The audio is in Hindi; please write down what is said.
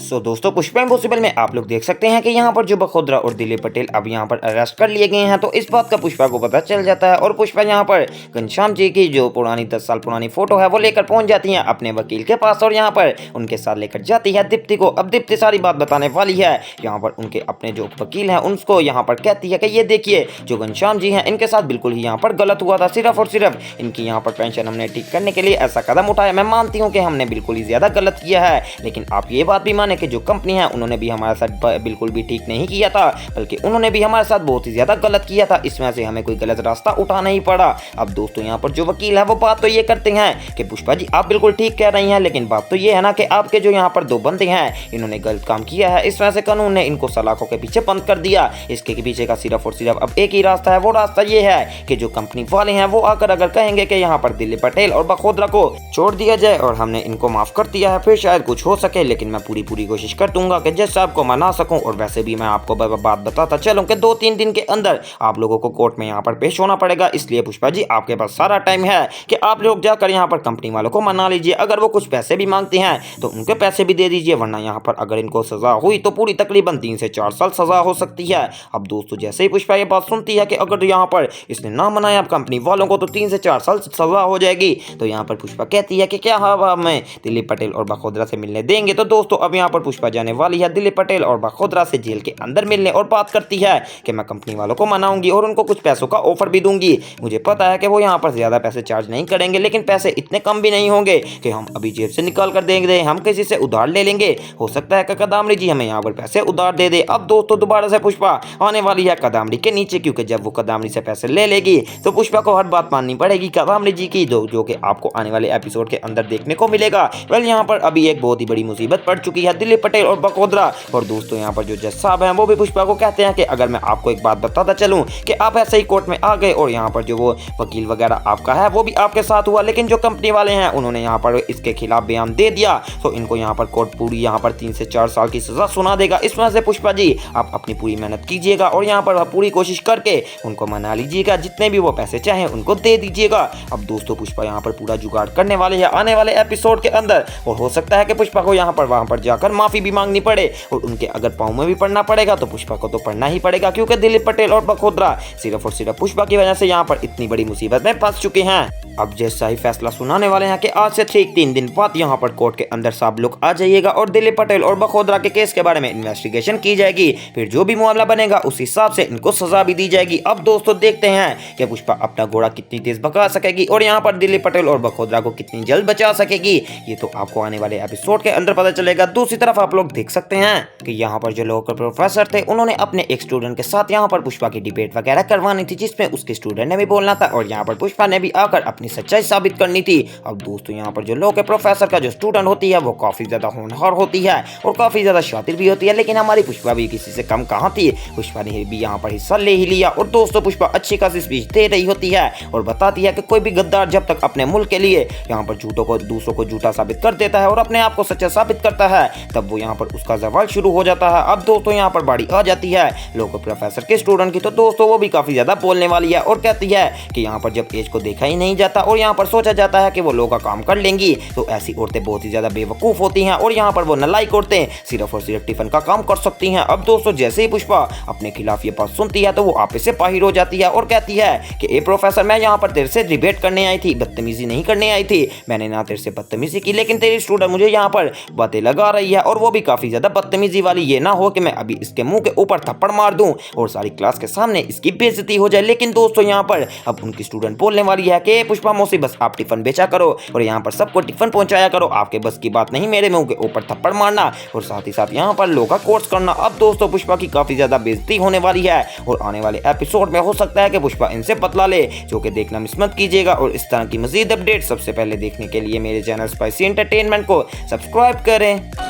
सो दोस्तों पुष्पा इम्पॉसिबल में आप लोग देख सकते हैं कि यहाँ पर जो बखोद्रा और दिलीप पटेल अब यहाँ पर अरेस्ट कर लिए गए हैं। तो इस बात का पुष्पा को पता चल जाता है और पुष्पा यहाँ पर घनश्याम जी की जो पुरानी 10 साल पुरानी फोटो है वो लेकर पहुंच जाती है अपने वकील के पास और यहाँ पर उनके साथ लेकर जाती है दीप्ति को। अब दीप्ति सारी बात बताने वाली है। यहाँ पर उनके अपने जो वकील हैं उनको यहाँ पर कहती है कि ये देखिए जो घनश्याम जी हैं इनके साथ बिल्कुल ही यहाँ पर गलत हुआ था, सिर्फ और सिर्फ इनकी यहाँ पर पेंशन हमने ठीक करने के लिए ऐसा कदम उठाया। मैं मानती हूँ कि हमने बिल्कुल ही ज्यादा गलत किया है, लेकिन आप ये बात भी माने कि जो कंपनी है उन्होंने भी हमारे साथ बिल्कुल भी ठीक नहीं किया था, बल्कि उन्होंने भी हमारे साथ बहुत ही ज्यादा गलत किया था। इस वजह से हमें कोई गलत रास्ता उठाना ही पड़ा। अब दोस्तों यहाँ पर जो वकील है वो बात तो ये करते हैं कि पुष्पा जी आप बिल्कुल ठीक कह रही हैं, लेकिन बात तो ये है ना कि आपके जो यहाँ पर 2 बंदे हैं इन्होंने गलत काम किया है। इस वजह से कानून ने इनको सलाखों के पीछे बंद कर दिया। इसके पीछे का सिर्फ और सिर्फ अब एक ही रास्ता है, वो रास्ता ये है कि जो कंपनी वाले हैं वो आकर अगर कहेंगे कि यहाँ पर दिलीप पटेल और बखोद्रा को छोड़ दिया जाए और हमने इनको माफ कर दिया है, फिर शायद कुछ हो सके। लेकिन मैं पूरी कोशिश कर दूंगा कि जज साहब को मना सकूं। और वैसे भी मैं आपको बात बताता चलूं कि 2-3 दिन के अंदर आप लोगों को कोर्ट में यहाँ पर पेश होना पड़ेगा। इसलिए पुष्पा जी आपके पास सारा टाइम है कि आप लोग जाकर यहाँ पर कंपनी वालों को मना लीजिए। अगर वो कुछ पैसे भी मांगते हैं तो उनके पैसे भी दे दीजिए, वरना यहाँ पर अगर इनको सजा हुई तो पूरी तकरीबन 3 से 4 साल सजा हो सकती है। अब दोस्तों जैसे ही पुष्पा ये बात सुनती है कि अगर यहाँ पर इसने ना मनाया कंपनी वालों को तो 3 से 4 साल सजा हो जाएगी, तो यहाँ पर पुष्पा कहती है कि क्या हमें दिलीप पटेल और बखोद्रा से मिलने देंगे। तो दोस्तों अब यहाँ पर पुष्पा जाने वाली है दिलीप पटेल और बखोद्रा से जेल के अंदर मिलने और बात करती है कि मैं कंपनी वालों को मनाऊंगी और उनको कुछ पैसों का ऑफर भी दूंगी। मुझे पता है कि वो यहाँ पर ज्यादा पैसे चार्ज नहीं करेंगे, लेकिन पैसे इतने कम भी नहीं होंगे कि हम अभी जेब से निकाल कर देंगे, हम किसी से उधार ले लेंगे। हो सकता है कि कदामरी जी हमें यहाँ पर पैसे उधार दे दे। अब दोस्तों दोबारा से पुष्पा आने वाली है कदामरी के नीचे, क्योंकि जब वो कदामरी से पैसे ले लेगी तो पुष्पा को हर बात माननी पड़ेगी कदामरी जी की, जो कि आपको आने वाले एपिसोड के अंदर देखने को मिलेगा। वेल यहाँ पर अभी एक बहुत ही बड़ी मुसीबत पड़ चुकी है दिलीप पटेल और बखोद्रा। और दोस्तों यहाँ पर जो जज साहब हैं वो भी पुष्पा को कहते हैं कि अगर मैं आपको एक बात बताता चलूं कि आप ऐसे ही कोर्ट में आ गए और यहाँ पर जो वो वकील वगैरह आपका है वो भी आपके साथ हुआ, लेकिन जो कंपनी वाले हैं उन्होंने यहाँ पर इसके खिलाफ बयान दे दिया, तो इनको यहाँ पर कोर्ट पूरी यहाँ पर 3 से 4 साल की सजा सुना देगा। इस वजह से पुष्पा जी आप अपनी पूरी मेहनत कीजिएगा और यहाँ पर पूरी कोशिश करके उनको मना लीजिएगा, जितने भी वो पैसे चाहें उनको दे दीजिएगा। अब दोस्तों पुष्पा यहाँ पर पूरा जुगाड़ करने वाले हैं आने वाले एपिसोड के अंदर, और हो सकता है कि पुष्पा को यहाँ पर वहां पर जाकर माफी भी मांगनी पड़े और उनके अगर पाँव में भी पड़ना पड़ेगा तो पुष्पा को तो पड़ना ही पड़ेगा, क्योंकि दिलीप पटेल और बखोद्रा सिर्फ और सिर्फ पुष्पा की वजह से यहाँ पर इतनी बड़ी मुसीबत में फंस चुके हैं। अब जैसा ही फैसला सुनाने वाले हैं कि आज से ठीक 3 दिन बाद यहाँ पर कोर्ट के अंदर सब लोग आ जाइएगा और दिलीप पटेल और बखोद्रा के केस के बारे में इन्वेस्टिगेशन की जाएगी। फिर जो भी मामला बनेगा उस हिसाब से इनको सजा भी दी जाएगी। अब दोस्तों देखते हैं कि पुष्पा अपना घोड़ा कितनी तेज भगा सकेगी और यहाँ पर दिलीप पटेल और बखोद्रा को कितनी जल्द बचा सकेगी, ये तो आपको आने वाले एपिसोड के अंदर पता चलेगा। दूसरी तरफ आप लोग देख सकते हैं कि यहाँ पर जो लोकल प्रोफेसर थे उन्होंने अपने एक स्टूडेंट के साथ यहाँ पर पुष्पा की डिबेट वगैरह करवानी थी, जिसमें उसके स्टूडेंट ने भी बोलना था और यहाँ पर पुष्पा ने भी आकर अपनी सच्चाई साबित करनी थी। अब दोस्तों यहाँ पर जो लोकल प्रोफेसर का जो स्टूडेंट होती है वो काफी ज्यादा होनहार होती है और काफी ज्यादा शातिर भी होती है, लेकिन हमारी पुष्पा भी किसी से कम कहाँ थी। पुष्पा ने भी यहाँ पर हिस्सा ले ही लिया और दोस्तों पुष्पा अच्छी खासी स्पीच दे रही होती है और बताती है कि कोई भी गद्दार जब तक अपने मुल्क के लिए यहाँ पर झूठों को दूसरों को झूठा साबित कर देता है और अपने आप को सच्चा साबित करता है तब वो यहाँ पर उसका जवाल शुरू हो जाता है। अब दोस्तों यहाँ पर बारी आ जाती है लोकल प्रोफेसर के स्टूडेंट की, तो दोस्तों वो भी काफी ज्यादा बोलने वाली है और कहती है कि यहाँ पर जब एज को देखा ही नहीं जाता और यहाँ पर सोचा जाता है कि वो लोग का काम कर लेंगी, तो ऐसी औरतें बहुत ही ज्यादा बेवकूफ होती हैं और यहाँ पर वो नालायक औरतें सिर्फ और सिर्फ टिफिन का काम कर सकती हैं। अब दोस्तों जैसे ही पुष्पा अपने खिलाफ ये बात सुनती है तो वो आपस से बाहिर हो जाती है और कहती है कि ए प्रोफेसर मैं यहाँ पर तेरे से डिबेट करने आई थी, बदतमीजी नहीं करने आई थी। मैंने ना तेरे से बदतमीजी की, लेकिन तेरी स्टूडेंट मुझे यहाँ पर बातें लगा रही है और वो भी काफी ज्यादा बदतमीजी वाली। ये ना हो कि मैं अभी इसके मुंह के ऊपर थप्पड़ मार दूं और सारी क्लास के सामने इसकी बेइज्जती हो जाए। लेकिन दोस्तों यहाँ पर अब उनकी स्टूडेंट बोलने वाली है कि पुष्पा मौसी बस आप टिफिन बेचा करो और यहाँ पर सबको टिफिन पहुंचाया करो, आपके बस की बात नहीं मेरे मुंह के ऊपर थप्पड़ मारना और साथ ही साथ यहाँ पर लोगों का कोर्स करना। अब दोस्तों पुष्पा की काफी ज्यादा बेइज्जती होने वाली है और आने वाले एपिसोड में हो सकता है कि पुष्पा इनसे बदला ले, जो कि देखना मिस मत कीजिएगा। और इस तरह की मजीद अपडेट सबसे पहले देखने के लिए मेरे चैनल स्पाइसी एंटरटेनमेंट को सब्सक्राइब करें।